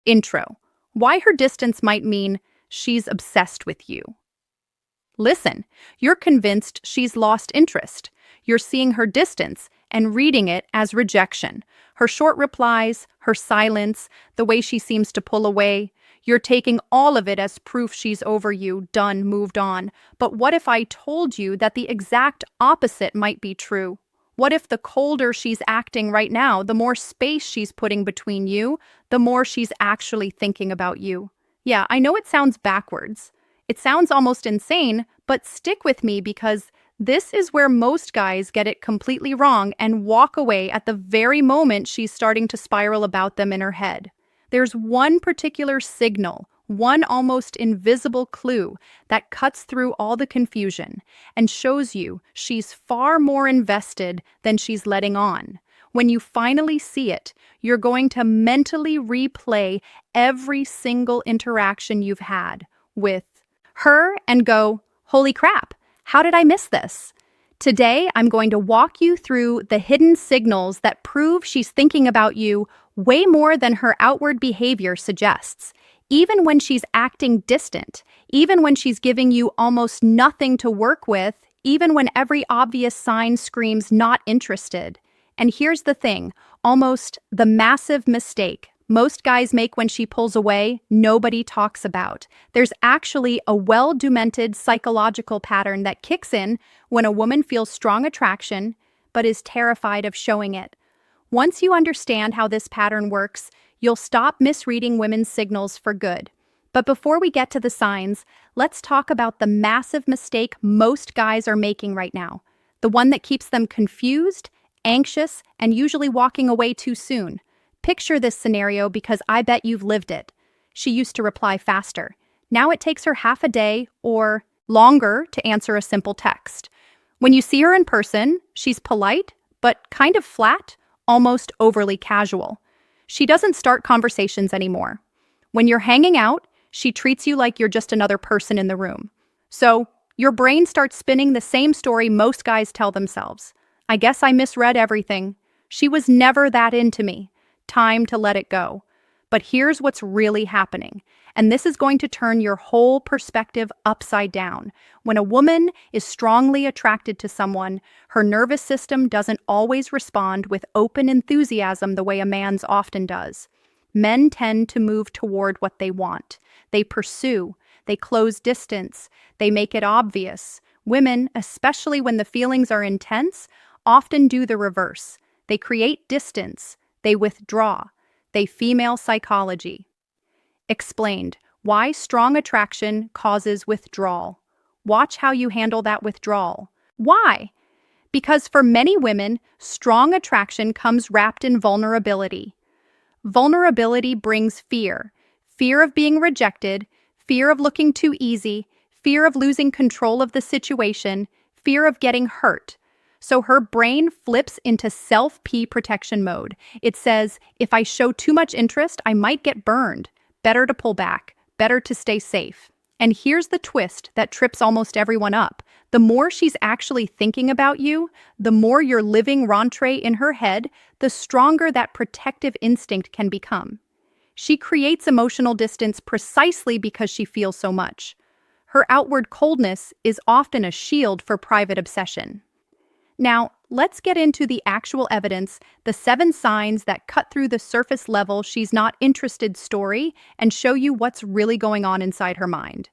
Intro. Why her distance might mean she's obsessed with you. Listen, you're convinced she's lost interest. You're seeing her distance and reading it as rejection. Her short replies, her silence, the way she seems to pull away. You're taking all of it as proof she's over you, done, moved on. But what if I told you that the exact opposite might be true? What if the colder she's acting right now, the more space she's putting between you, the more she's actually thinking about you? Yeah, I know it sounds backwards. It sounds almost insane, but stick with me because this is where most guys get it completely wrong and walk away at the very moment she's starting to spiral about them in her head. There's one particular signal, one almost invisible clue that cuts through all the confusion and shows you she's far more invested than she's letting on. When you finally see it, you're going to mentally replay every single interaction you've had with her and go, "Holy crap, how did I miss this?" Today, I'm going to walk you through the hidden signals that prove she's thinking about you way more than her outward behavior suggests. Even when she's acting distant, even when she's giving you almost nothing to work with, even when every obvious sign screams not interested. And here's the thing, almost the massive mistake most guys make when she pulls away, nobody talks about. There's actually a well-documented psychological pattern that kicks in when a woman feels strong attraction but is terrified of showing it. Once you understand how this pattern works, you'll stop misreading women's signals for good. But before we get to the signs, let's talk about the massive mistake most guys are making right now. The one that keeps them confused, anxious, and usually walking away too soon. Picture this scenario because I bet you've lived it. She used to reply faster. Now it takes her half a day or longer to answer a simple text. When you see her in person, she's polite, but kind of flat, almost overly casual. She doesn't start conversations anymore. When you're hanging out, she treats you like you're just another person in the room. So your brain starts spinning the same story most guys tell themselves. I guess I misread everything. She was never that into me. Time to let it go. But here's what's really happening, and this is going to turn your whole perspective upside down. When a woman is strongly attracted to someone, her nervous system doesn't always respond with open enthusiasm the way a man's often does. Men tend to move toward what they want. They pursue, they close distance, they make it obvious. Women, especially when the feelings are intense, often do the reverse. They create distance. They withdraw. They female psychology. Explained. Why strong attraction causes withdrawal. Watch how you handle that withdrawal. Why? Because for many women, strong attraction comes wrapped in vulnerability. Vulnerability brings fear. Fear of being rejected, fear of looking too easy, fear of losing control of the situation, fear of getting hurt. So her brain flips into self-P protection mode. It says, if I show too much interest, I might get burned. Better to pull back. Better to stay safe. And here's the twist that trips almost everyone up. The more she's actually thinking about you, the more you're living rentrée in her head, the stronger that protective instinct can become. She creates emotional distance precisely because she feels so much. Her outward coldness is often a shield for private obsession. Now, let's get into the actual evidence, the 7 signs that cut through the surface level she's not interested story and show you what's really going on inside her mind.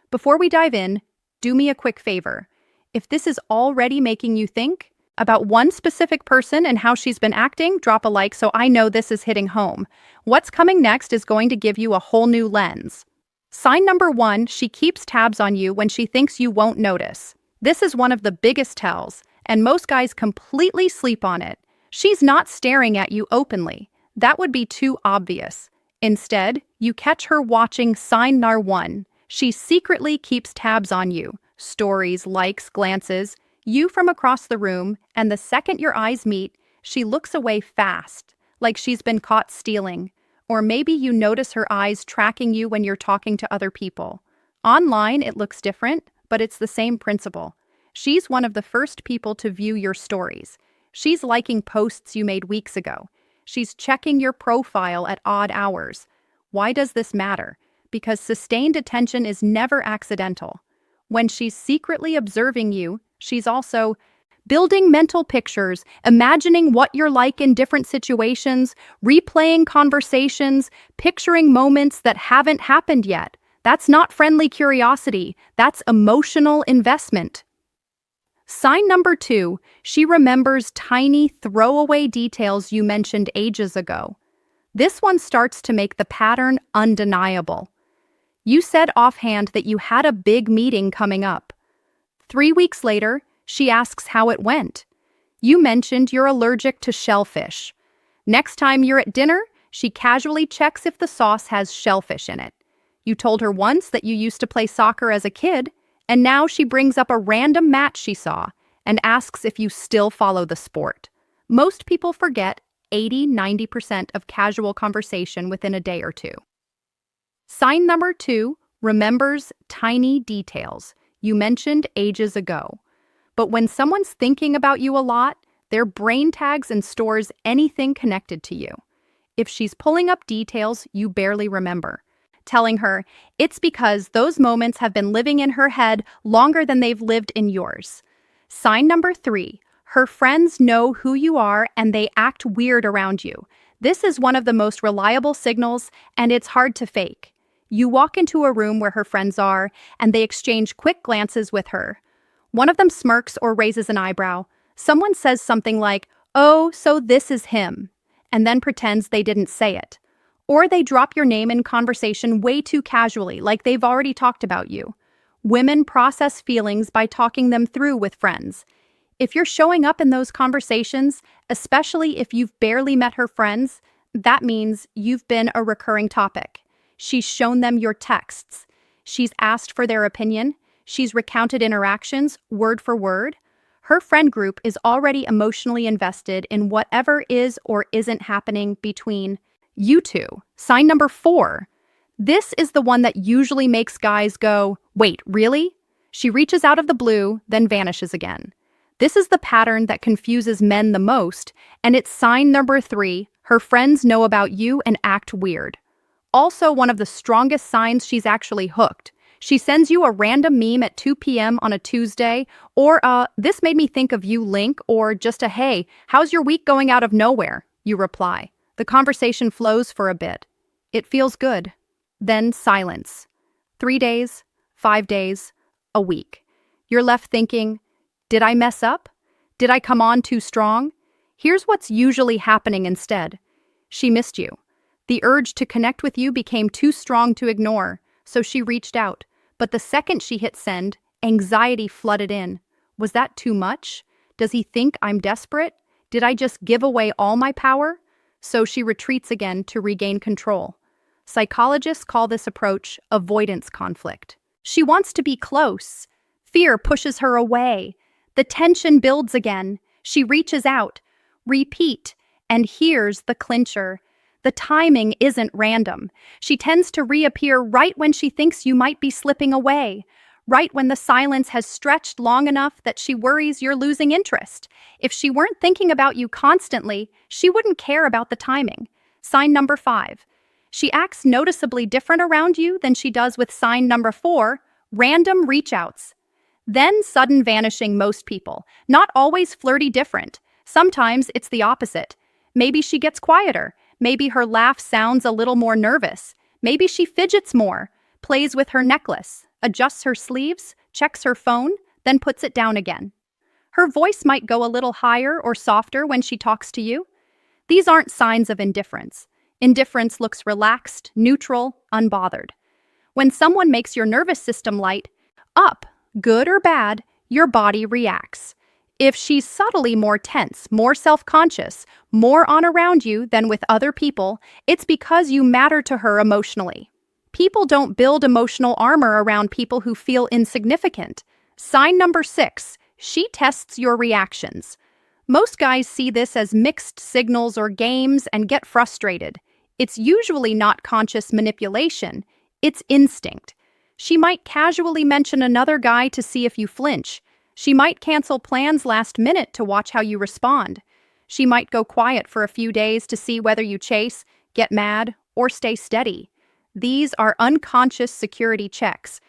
Before we dive in, do me a quick favor. If this is already making you think about one specific person and how she's been acting, drop a like so I know this is hitting home. What's coming next is going to give you a whole new lens. Sign number 1, she keeps tabs on you when she thinks you won't notice. This is one of the biggest tells, and most guys completely sleep on it. She's not staring at you openly. That would be too obvious. Instead, you catch her watching sign number 1. She secretly keeps tabs on you. Stories, likes, glances. You from across the room, and the second your eyes meet, she looks away fast, like she's been caught stealing. Or maybe you notice her eyes tracking you when you're talking to other people. Online, it looks different, but it's the same principle. She's one of the first people to view your stories. She's liking posts you made weeks ago. She's checking your profile at odd hours. Why does this matter? Because sustained attention is never accidental. When she's secretly observing you, she's also building mental pictures, imagining what you're like in different situations, replaying conversations, picturing moments that haven't happened yet. That's not friendly curiosity, that's emotional investment. Sign number 2, she remembers tiny throwaway details you mentioned ages ago. This one starts to make the pattern undeniable. You said offhand that you had a big meeting coming up. 3 weeks later, she asks how it went. You mentioned you're allergic to shellfish. Next time you're at dinner, she casually checks if the sauce has shellfish in it. You told her once that you used to play soccer as a kid, and now she brings up a random match she saw and asks if you still follow the sport. Most people forget 80–90% of casual conversation within a day or two. Sign number 2, remembers tiny details you mentioned ages ago. But when someone's thinking about you a lot, their brain tags and stores anything connected to you. If she's pulling up details you barely remember, telling her it's because those moments have been living in her head longer than they've lived in yours. Sign number 3, her friends know who you are and they act weird around you. This is one of the most reliable signals, and it's hard to fake. You walk into a room where her friends are, and they exchange quick glances with her. One of them smirks or raises an eyebrow. Someone says something like, "Oh, so this is him," and then pretends they didn't say it. Or they drop your name in conversation way too casually, like they've already talked about you. Women process feelings by talking them through with friends. If you're showing up in those conversations, especially if you've barely met her friends, that means you've been a recurring topic. She's shown them your texts. She's asked for their opinion. She's recounted interactions, word for word. Her friend group is already emotionally invested in whatever is or isn't happening between you two. Sign number 4. This is the one that usually makes guys go, "Wait, really?" She reaches out of the blue, then vanishes again. This is the pattern that confuses men the most, and it's sign number 3. Her friends know about you and act weird. Also, one of the strongest signs she's actually hooked. She sends you a random meme at 2 p.m. on a Tuesday, or "this made me think of you" link, or just a "hey, how's your week going" out of nowhere. You reply. The conversation flows for a bit. It feels good. Then silence. 3 days, 5 days, a week. You're left thinking, did I mess up? Did I come on too strong? Here's what's usually happening instead. She missed you. The urge to connect with you became too strong to ignore, so she reached out. But the second she hit send, anxiety flooded in. Was that too much? Does he think I'm desperate? Did I just give away all my power? So she retreats again to regain control. Psychologists call this approach avoidance conflict. She wants to be close. Fear pushes her away. The tension builds again. She reaches out. Repeat. And here's the clincher. The timing isn't random. She tends to reappear right when she thinks you might be slipping away, right when the silence has stretched long enough that she worries you're losing interest. If she weren't thinking about you constantly, she wouldn't care about the timing. Sign number 5. She acts noticeably different around you than she does with sign number 4, random reach-outs. Then sudden vanishing most people, not always flirty different. Sometimes it's the opposite. Maybe she gets quieter. Maybe her laugh sounds a little more nervous. Maybe she fidgets more, plays with her necklace, adjusts her sleeves, checks her phone, then puts it down again. Her voice might go a little higher or softer when she talks to you. These aren't signs of indifference. Indifference looks relaxed, neutral, unbothered. When someone makes your nervous system light up, good or bad, your body reacts. If she's subtly more tense, more self-conscious, more on around you than with other people, it's because you matter to her emotionally. People don't build emotional armor around people who feel insignificant. Sign number 6, she tests your reactions. Most guys see this as mixed signals or games and get frustrated. It's usually not conscious manipulation, it's instinct. She might casually mention another guy to see if you flinch. She might cancel plans last minute to watch how you respond. She might go quiet for a few days to see whether you chase, get mad, or stay steady. These are unconscious security checks.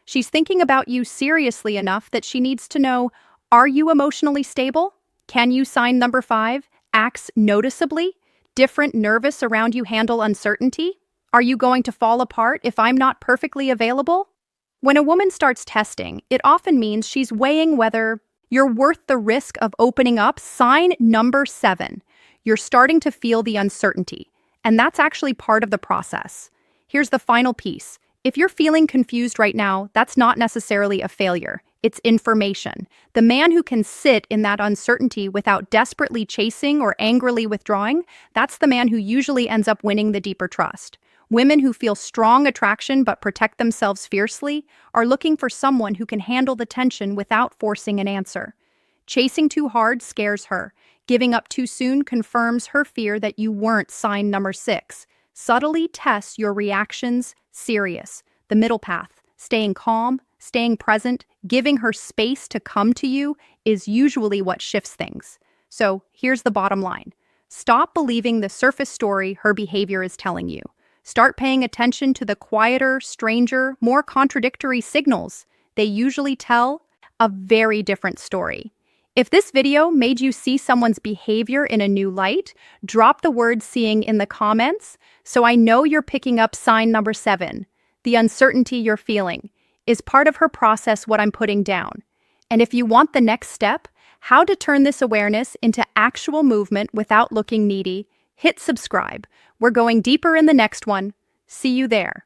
She's thinking about you seriously enough that she needs to know, are you emotionally stable? Can you sign number 5? Acts noticeably? Different nervous around you handle uncertainty? Are you going to fall apart if I'm not perfectly available? When a woman starts testing, it often means she's weighing whether you're worth the risk of opening up. Sign number 7. You're starting to feel the uncertainty, and that's actually part of the process. Here's the final piece. If you're feeling confused right now, that's not necessarily a failure. It's information. The man who can sit in that uncertainty without desperately chasing or angrily withdrawing, that's the man who usually ends up winning the deeper trust. Women who feel strong attraction but protect themselves fiercely are looking for someone who can handle the tension without forcing an answer. Chasing too hard scares her. Giving up too soon confirms her fear that you weren't sign number 6. Subtly test your reactions. Serious. The middle path. Staying calm, staying present, giving her space to come to you is usually what shifts things. So here's the bottom line. Stop believing the surface story her behavior is telling you. Start paying attention to the quieter, stranger, more contradictory signals. They usually tell a very different story. If this video made you see someone's behavior in a new light, drop the word seeing in the comments so I know you're picking up sign number 7. The uncertainty you're feeling. Is part of her process what I'm putting down? And if you want the next step, how to turn this awareness into actual movement without looking needy, hit subscribe. We're going deeper in the next one. See you there.